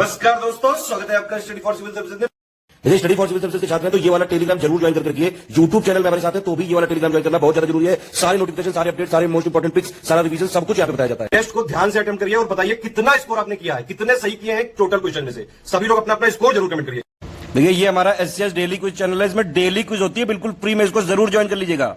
नमस्कार दोस्तों, स्वागत है आपका स्टडी फॉर सिविल सर्विसेज में। यदि स्टडी फॉर सिविल सर्विसेज के छात्र हैं तो ये वाला टेलीग्राम जरूर ज्वाइन करके रखिए। यूट्यूब चैनल में हमारे साथ है तो भी ये वाला टेलीग्राम ज्वाइन करना बहुत ज्यादा जरूरी है। सारे नोटिफिकेशन, सारे अपडेट, सारे मोस्ट इंपोर्टेंट पिक्स, सारा रिवीजन सब कुछ यहाँ पे बताया जाता है। टेस्ट को ध्यान से अटेम्प्ट करिए और बताइए कितना स्कोर आपने किया है, कितने सही किए हैं टोटल क्वेश्चन में से। सभी लोग अपना अपना स्कोर जरूर कमेंट करिए। देखिए ये हमारा एससीएस डेली क्विज चैनल है, इसमें डेली क्विज होती है बिल्कुल फ्री में, इसको जरूर ज्वाइन कर लीजिएगा।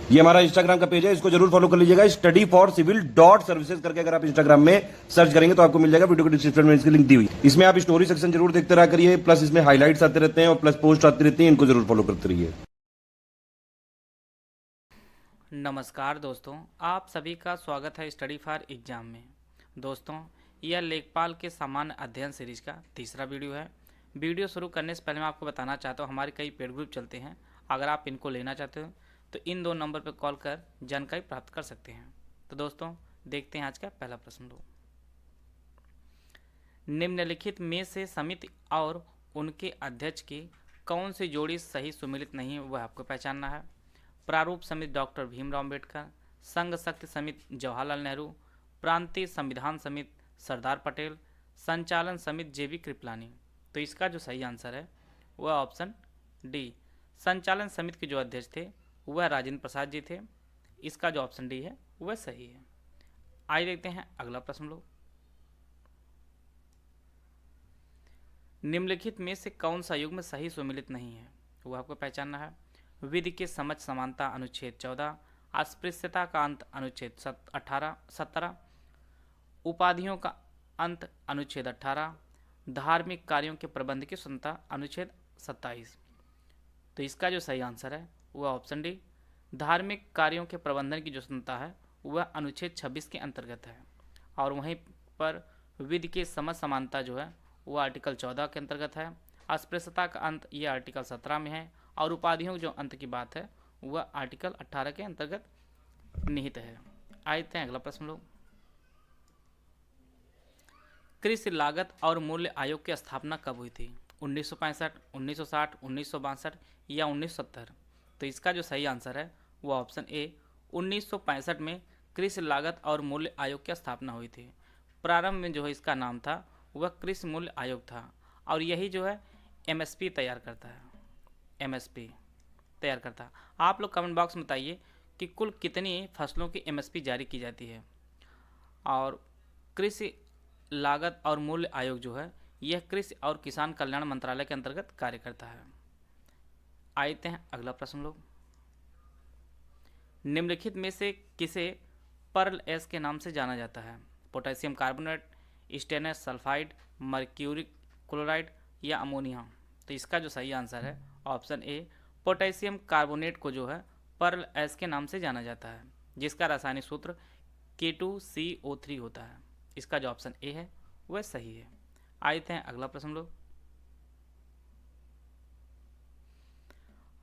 ये हमारा इंस्टाग्राम का पेज है, इसको जरूर फॉलो कर लीजिएगा। Study for civil dot services करके अगर आप इंस्टाग्राम में सर्च करेंगे तो आपको मिल जाएगा। वीडियो को डिस्क्रिप्शन में इसकी लिंक दी हुई। इसमें आप स्टोरी सेक्शन जरूर देखते रहा करिए, प्लस इसमें हाईलाइट्स आते रहते हैं और प्लस पोस्ट आती रहती है, इनको जरूर फॉलो करते रहिए। नमस्कार दोस्तों, आप सभी का स्वागत है स्टडी फॉर एग्जाम में। दोस्तों, यह लेखपाल के सामान्य अध्ययन सीरीज का तीसरा वीडियो है। वीडियो शुरू करने से पहले मैं आपको बताना चाहता हूँ, हमारे कई पेड ग्रुप चलते हैं। अगर आप इनको लेना चाहते हो तो इन दो नंबर पर कॉल कर जानकारी प्राप्त कर सकते हैं। तो दोस्तों, देखते हैं आज का पहला प्रश्न। लो, निम्नलिखित में से समिति और उनके अध्यक्ष की कौन सी जोड़ी सही सुमिलित नहीं है, वह आपको पहचानना है। प्रारूप समिति डॉक्टर भीमराव अम्बेडकर, संघ शक्ति समिति जवाहरलाल नेहरू, प्रांतीय संविधान समिति सरदार पटेल, संचालन समिति जेबी कृपलानी। तो इसका जो सही आंसर है वह ऑप्शन डी, संचालन समिति के जो अध्यक्ष थे वह राजेंद्र प्रसाद जी थे। इसका जो ऑप्शन डी है वह सही है। आइए देखते हैं अगला प्रश्न। लोग, निम्नलिखित में से कौन सा युग्म सही सुमिलित नहीं है, वह आपको पहचानना है। विधि के समझ समानता अनुच्छेद 14, अस्पृश्यता का अंत अनुच्छेद 17, उपाधियों का अंत अनुच्छेद 18, धार्मिक कार्यों के प्रबंध की स्वतंत्रता अनुच्छेद 27। तो इसका जो सही आंसर है वह ऑप्शन डी, धार्मिक कार्यों के प्रबंधन की जो स्वतंत्रता है वह अनुच्छेद 26 के अंतर्गत है। और वहीं पर विधि के समझ समानता जो है वह आर्टिकल 14 के अंतर्गत है। अस्पृश्यता का अंत यह आर्टिकल 17 में है और उपाधियों जो अंत की बात है वह आर्टिकल 18 के अंतर्गत निहित है। आते हैं अगला प्रश्न। लोग, कृषि लागत और मूल्य आयोग की स्थापना कब हुई थी? 1965, 1960, 1962 या 1970? तो इसका जो सही आंसर है वह ऑप्शन ए, 1965 में कृषि लागत और मूल्य आयोग की स्थापना हुई थी। प्रारंभ में जो है इसका नाम था वह कृषि मूल्य आयोग था और यही जो है एमएसपी तैयार करता है। एमएसपी तैयार करता है। आप लोग कमेंट बॉक्स में बताइए कि कुल कितनी फसलों की एमएसपी जारी की जाती है। और कृषि लागत और मूल्य आयोग जो है यह कृषि और किसान कल्याण मंत्रालय के अंतर्गत कार्य करता है। आते हैं अगला प्रश्न। लोग, निम्नलिखित में से किसे पर्ल एस के नाम से जाना जाता है? Potassium carbonate, stannous sulphide, mercury chloride या अमोनिया? तो इसका जो सही आंसर है ऑप्शन ए, पोटेशियम कार्बोनेट को जो है पर्ल एस के नाम से जाना जाता है, जिसका रासायनिक सूत्र K2CO3 होता है। इसका जो ऑप्शन ए है वह सही है। आते हैं अगला प्रश्न। लोग,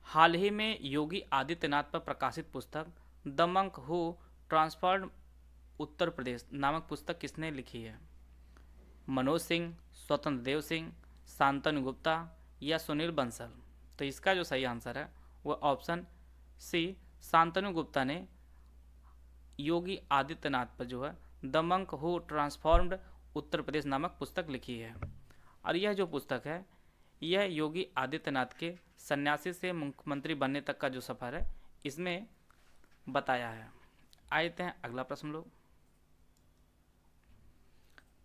हाल ही में योगी आदित्यनाथ पर प्रकाशित पुस्तक the monk who transformed Uttar Pradesh नामक पुस्तक किसने लिखी है? मनोज सिंह, स्वतंत्र देव सिंह, शांतनु गुप्ता या सुनील बंसल? तो इसका जो सही आंसर है वह ऑप्शन सी, शांतनु गुप्ता ने योगी आदित्यनाथ पर जो है the monk who transformed Uttar Pradesh नामक पुस्तक लिखी है। और यह जो पुस्तक है यह योगी आदित्यनाथ के सन्यासी से मुख्यमंत्री बनने तक का जो सफर है इसमें बताया है। आते हैं अगला प्रश्न। लोग,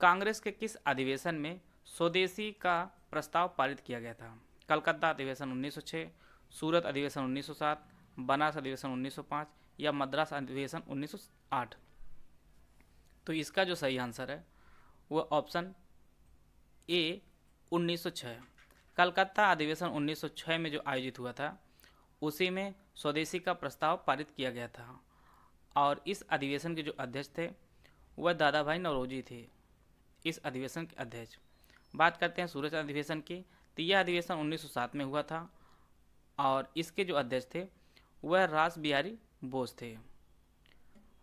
कांग्रेस के किस अधिवेशन में स्वदेशी का प्रस्ताव पारित किया गया था? कलकत्ता अधिवेशन 1906, सूरत अधिवेशन 1907, बनारस अधिवेशन 1905 या मद्रास अधिवेशन 1908? तो इसका जो सही आंसर है वह ऑप्शन ए, 1906। कलकत्ता अधिवेशन 1906 में जो आयोजित हुआ था उसी में स्वदेशी का प्रस्ताव पारित किया गया था। और इस अधिवेशन के जो अध्यक्ष थे वह दादा भाई नौरोजी थे। इस अधिवेशन के अध्यक्ष बात करते हैं सूरत अधिवेशन की, तो यह अधिवेशन 1907 में हुआ था और इसके जो अध्यक्ष थे वह रास बिहारी बोस थे।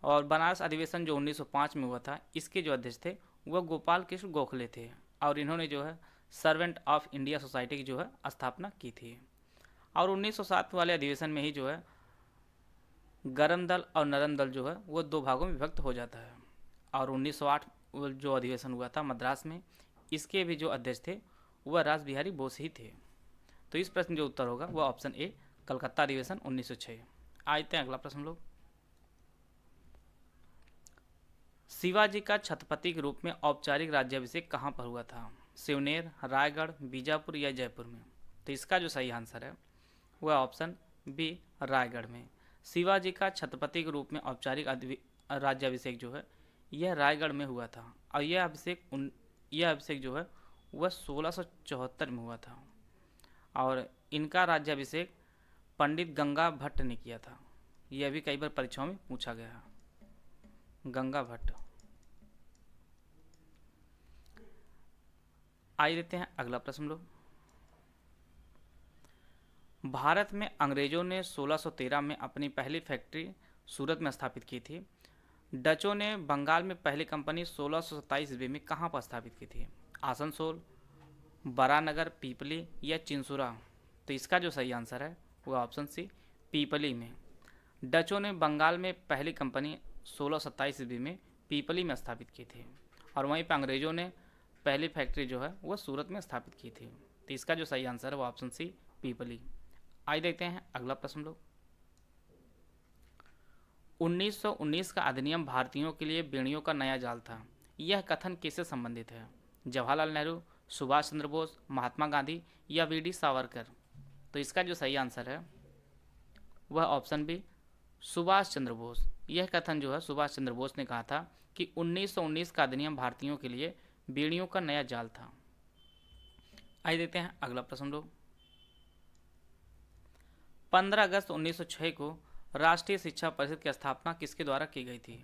और बनारस अधिवेशन जो 1905 में हुआ था इसके जो अध्यक्ष थे वह गोपाल कृष्ण गोखले थे और इन्होंने जो है सर्वेंट ऑफ इंडिया सोसाइटी की जो है स्थापना की थी। और 1907 वाले अधिवेशन में ही जो है गरम दल और नरम दल जो है वो दो भागों में विभक्त हो जाता है। और 1908 जो अधिवेशन हुआ था मद्रास में, इसके भी जो अध्यक्ष थे वह रास बिहारी बोस ही थे। तो इस प्रश्न जो उत्तर होगा वह ऑप्शन ए कलकत्ता अधिवेशन 1906। आते हैं अगला प्रश्न लोग। शिवाजी का छत्रपति के रूप में औपचारिक राज्याभिषेक कहाँ पर हुआ था? सिवनेर, रायगढ़, बीजापुर या जयपुर में? तो इसका जो सही आंसर है वह ऑप्शन बी रायगढ़ में। शिवाजी का छत्रपति के रूप में औपचारिक राज्याभिषेक जो है यह रायगढ़ में हुआ था और यह अभिषेक जो है वह 1674 में हुआ था और इनका राज्याभिषेक पंडित गंगा भट्ट ने किया था। यह भी कई बार परीक्षाओं में पूछा गया है, गंगा भट्ट। आइए देते हैं अगला प्रश्न लोग। भारत में अंग्रेजों ने 1613 में अपनी पहली फैक्ट्री सूरत में स्थापित की थी। डचों ने बंगाल में पहली कंपनी 1627 ईस्वी में कहाँ पर स्थापित की थी? आसनसोल, बरानगर, पीपली या चिंसुरा? तो इसका जो सही आंसर है वह ऑप्शन सी पीपली में। डचों ने बंगाल में पहली कंपनी 1627 ईस्वी में पीपली में स्थापित की थी और वहीं पर अंग्रेजों ने पहली फैक्ट्री जो है वह सूरत में स्थापित की थी। तो इसका जो सही आंसर है वह ऑप्शन सी पीपली। आइए देखते हैं अगला प्रश्न लोग। 1919 का अधिनियम भारतीयों के लिए बेड़ियों का नया जाल था। यह कथन किससे संबंधित है? जवाहरलाल नेहरू, सुभाष चंद्र बोस, महात्मा गांधी या वीडी सावरकर? तो इसका जो सही आंसर है वह ऑप्शन बी सुभाष चंद्र बोस। यह कथन जो है सुभाष चंद्र बोस ने कहा था कि 1919 का अधिनियम भारतीयों के लिए बेड़ियों का नया जाल था। आइए देखते हैं अगला प्रश्न लोग। 15 अगस्त 1906 को राष्ट्रीय शिक्षा परिषद की स्थापना किसके द्वारा की गई थी?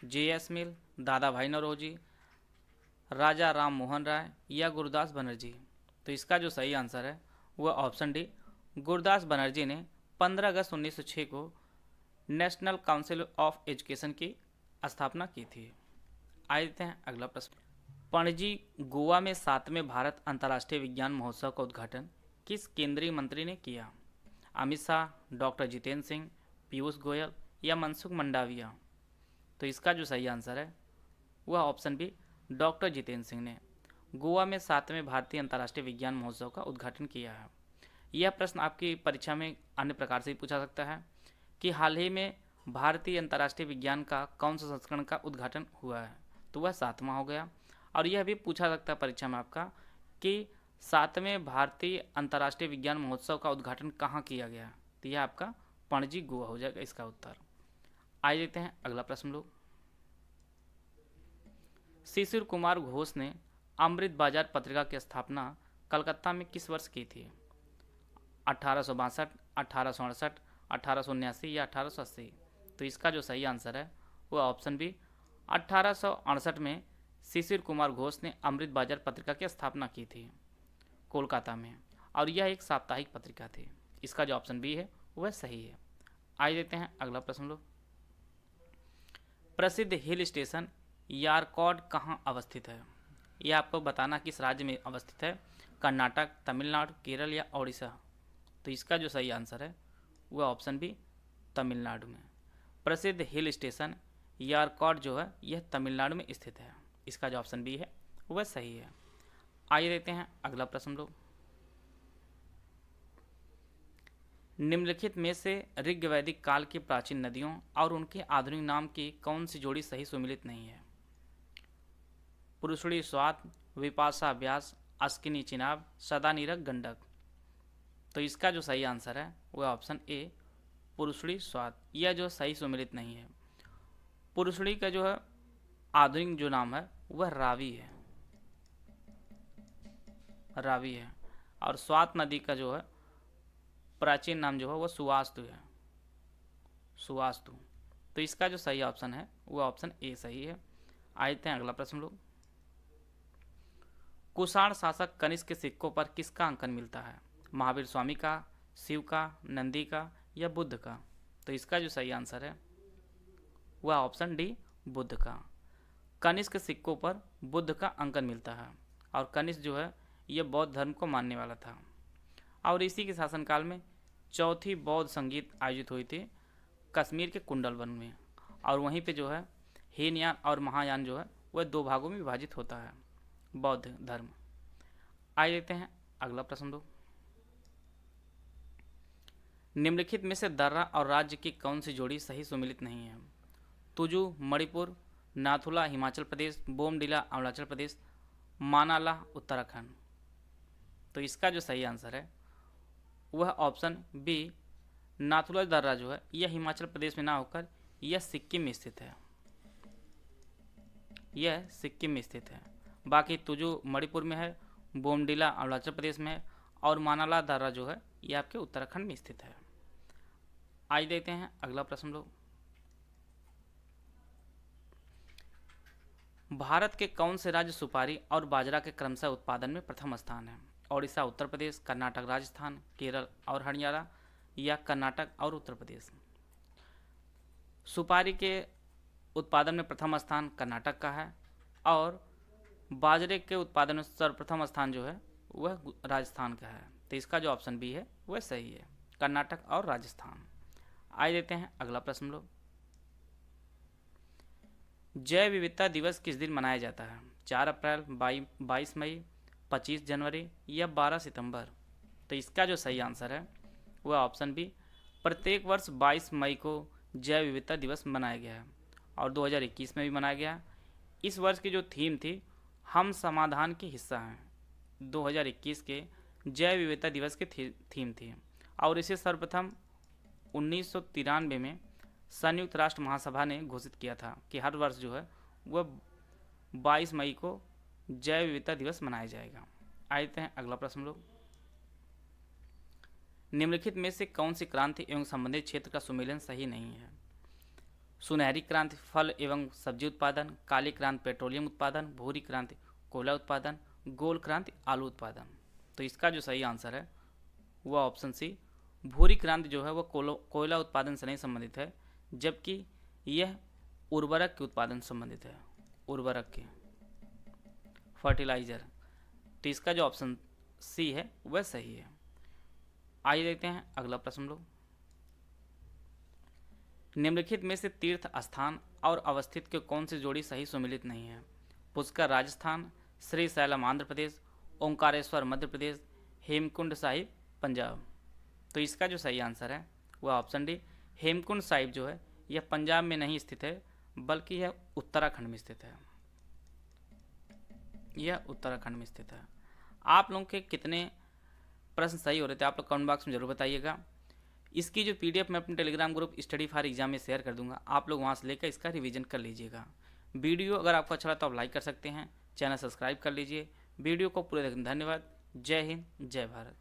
जे.एस. मिल, दादा भाई नौरोजी, राजा राम मोहन राय या गुरुदास बनर्जी? तो इसका जो सही आंसर है वह ऑप्शन डी गुरुदास बनर्जी ने 15 अगस्त 1906 को नेशनल काउंसिल ऑफ एजुकेशन की स्थापना की थी। आइए देखते हैं अगला प्रश्न। पणजी, गोवा में 7वें भारत अंतर्राष्ट्रीय विज्ञान महोत्सव का उद्घाटन किस केंद्रीय मंत्री ने किया? अमित शाह, डॉक्टर जितेंद्र सिंह, पीयूष गोयल या मनसुख मंडाविया? तो इसका जो सही आंसर है वह option B doctor Jitendra Singh ने गोवा में 7वें भारतीय अंतर्राष्ट्रीय विज्ञान महोत्सव का उद्घाटन किया है। यह प्रश्न आपकी परीक्षा में अन्य प्रकार से भी पूछा सकता है कि हाल ही में भारतीय अंतर्राष्ट्रीय विज्ञान का कौन सा संस्करण का उद्घाटन हुआ है? तो वह 7वां हो गया। और यह भी पूछा सकता है परीक्षा में आपका कि 7वें भारतीय अंतर्राष्ट्रीय विज्ञान महोत्सव का उद्घाटन कहाँ किया गया? तो यह आपका पणजी, गोवा हो जाएगा इसका उत्तर। आइए देखते हैं अगला प्रश्न लोग। शिशिर कुमार घोष ने अमृत बाजार पत्रिका की स्थापना कलकत्ता में किस वर्ष की थी? 1862, 1868, 1879 या 1880? तो इसका जो सही आंसर है वह ऑप्शन बी 1868 में शिशिर कुमार घोष ने अमृत बाजार पत्रिका की स्थापना की थी कोलकाता में और यह एक साप्ताहिक पत्रिका थी। इसका जो ऑप्शन बी है वह सही है। आइए देखते हैं अगला प्रश्न लोग। प्रसिद्ध हिल स्टेशन यारकॉड कहाँ अवस्थित है? यह आपको बताना किस राज्य में अवस्थित है? कर्नाटक, तमिलनाडु, केरल या ओडिशा? तो इसका जो सही आंसर है वह ऑप्शन बी तमिलनाडु में। प्रसिद्ध हिल स्टेशन यारकॉड जो है यह तमिलनाडु में स्थित है। इसका जो ऑप्शन बी है वह सही है। आइए देखते हैं अगला प्रश्न लोग। निम्नलिखित में से ऋग वैदिक काल की प्राचीन नदियों और उनके आधुनिक नाम की कौन सी जोड़ी सही सुमिलित नहीं है? पुरुषड़ी स्वात, विपाशा व्यास, अस्किनी चिनाब, सदा नीरक गंडक? तो इसका जो सही आंसर है वह ऑप्शन ए पुरुषड़ी स्वात। यह जो सही सुमिलित नहीं है। पुरुषड़ी का जो है आधुनिक जो नाम है वह रावी है, रावी है और स्वात नदी का जो है प्राचीन नाम जो है वह सुवास्तु है, सुवास्तु। तो इसका जो सही ऑप्शन है वह ऑप्शन ए सही है। आते हैं अगला प्रश्न लोग। कुषाण शासक कनिष्क के सिक्कों पर किसका अंकन मिलता है? महावीर स्वामी का, शिव का, नंदी का या बुद्ध का? तो इसका जो सही आंसर है वह ऑप्शन डी बुद्ध का। कनिष्क सिक्कों पर बुद्ध का अंकन मिलता है और कनिष्क जो है यह बौद्ध धर्म को मानने वाला था और इसी के शासनकाल में चौथी बौद्ध संगीत आयोजित हुई थी कश्मीर के कुंडलवन में और वहीं पे जो है हीनयान और महायान जो है वह 2 भागों में विभाजित होता है। बौद्ध धर्म। आइए देखते हैं अगला प्रश्न 2। निम्नलिखित में से दर्रा और राज्य की कौन सी जोड़ी सही सुमेलित नहीं है? तुजू मणिपुर, नाथुला हिमाचल प्रदेश, बोमडिला अरुणाचल प्रदेश, मानाला उत्तराखंड। तो इसका जो सही आंसर है वह ऑप्शन बी, नाथुला दर्रा जो है यह हिमाचल प्रदेश में ना होकर यह सिक्किम में स्थित है। यह सिक्किम में स्थित है। बाकी तुजू मणिपुर में है, बोमडिला अरुणाचल प्रदेश में है और मानाला दर्रा जो है यह आपके उत्तराखंड में स्थित है। आज देखते हैं अगला प्रश्न लोग। भारत के कौन से राज्य सुपारी और बाजरा के क्रमशः उत्पादन में प्रथम स्थान है? ओडिशा, उत्तर प्रदेश, कर्नाटक, राजस्थान, केरल और हरियाणा या कर्नाटक और उत्तर प्रदेश? सुपारी के उत्पादन में प्रथम स्थान कर्नाटक का है और बाजरे के उत्पादन में सर्वप्रथम स्थान जो है वह राजस्थान का है। तो इसका जो ऑप्शन बी है वह सही है, कर्नाटक और राजस्थान। आइए देते हैं अगला प्रश्न लोग। जैव विविधता दिवस किस दिन मनाया जाता है? 4 अप्रैल, 22 मई, 25 जनवरी या 12 सितंबर? तो इसका जो सही आंसर है वह ऑप्शन बी, प्रत्येक वर्ष 22 मई को जैव विविधता दिवस मनाया गया है और 2021 में भी मनाया गया। इस वर्ष की जो थीम थी, हम समाधान के हिस्सा हैं, 2021 के जैव विविधता दिवस की थीम थी और इसे सर्वप्रथम 1993 में संयुक्त राष्ट्र महासभा ने घोषित किया था कि हर वर्ष जो है वह 22 मई को जैव विविधता दिवस मनाया जाएगा। आते हैं अगला प्रश्न लोग। निम्नलिखित में से कौन सी क्रांति एवं संबंधित क्षेत्र का सुमेलन सही नहीं है? सुनहरी क्रांति फल एवं सब्जी उत्पादन, काली क्रांति पेट्रोलियम उत्पादन, भूरी क्रांति कोयला उत्पादन, गोल क्रांति आलू उत्पादन। तो इसका जो सही आंसर है वह ऑप्शन सी, भूरी क्रांति जो है वह कोयला उत्पादन से नहीं संबंधित है, जबकि यह उर्वरक के उत्पादन से संबंधित है, उर्वरक के, फर्टिलाइजर। तो इसका जो ऑप्शन सी है वह सही है। आइए देखते हैं अगला प्रश्न लोग। निम्नलिखित में से तीर्थ स्थान और अवस्थित के कौन सी जोड़ी सही सुमेलित नहीं है? पुष्कर राजस्थान, श्री शैलम आंध्र प्रदेश, ओंकारेश्वर मध्य प्रदेश, हेमकुंड साहिब पंजाब। तो इसका जो सही आंसर है वह ऑप्शन डी, हेमकुंड साहिब जो है यह पंजाब में नहीं स्थित है बल्कि यह उत्तराखंड में स्थित है। यह उत्तराखंड में स्थित है। आप लोगों के कितने प्रश्न सही हो रहे थे आप लोग कमेंट बॉक्स में जरूर बताइएगा। इसकी जो पीडीएफ मैं अपने Telegram group study for exam में शेयर कर दूंगा, आप लोग वहां से लेकर इसका रिवीजन कर लीजिएगा। वीडियो अगर आपको अच्छा लगा तो आप लाइक कर सकते हैं, चैनल सब्सक्राइब कर लीजिए। वीडियो को पूरे देखने धन्यवाद। जय हिंद, जय भारत।